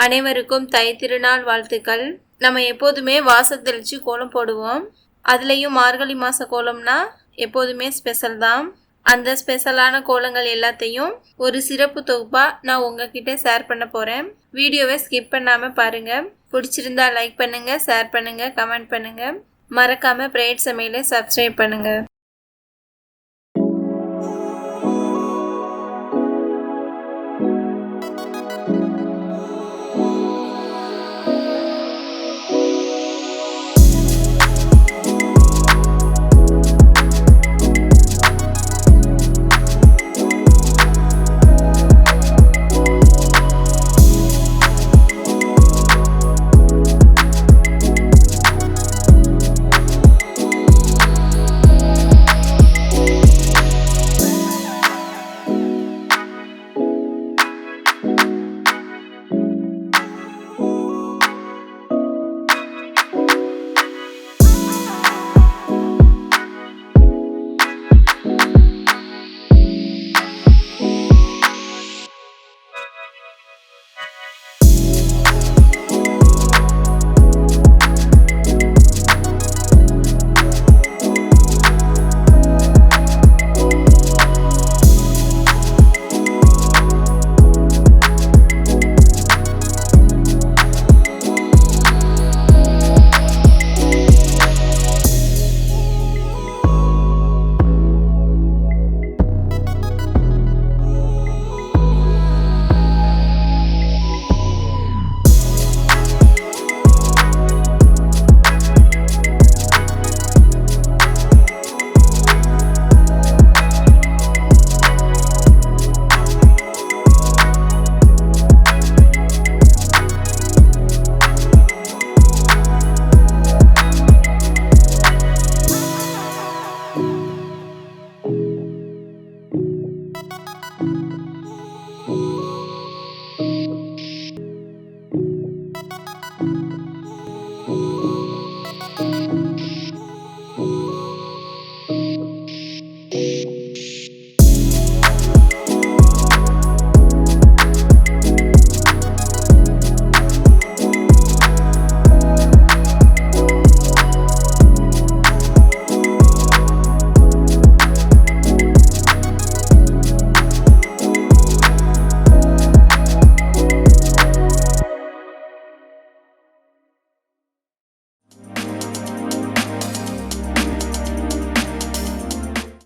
அனைவருக்கும் தை திருநாள் வாழ்த்துக்கள். நம்ம எப்போதுமே வாசல் தெளித்து கோலம் போடுவோம். அதுலேயும் மார்கழி மாத கோலம்னா எப்போதுமே ஸ்பெஷல் தான். அந்த ஸ்பெஷலான கோலங்கள் எல்லாத்தையும் ஒரு சிறப்பு தொகுப்பாக நான் உங்ககிட்ட ஷேர் பண்ண போகிறேன். வீடியோவை ஸ்கிப் பண்ணாமல் பாருங்கள். பிடிச்சிருந்தா லைக் பண்ணுங்கள், ஷேர் பண்ணுங்கள், கமெண்ட் பண்ணுங்கள். மறக்காமல் பிரைட் சமையலை சப்ஸ்கிரைப் பண்ணுங்கள்.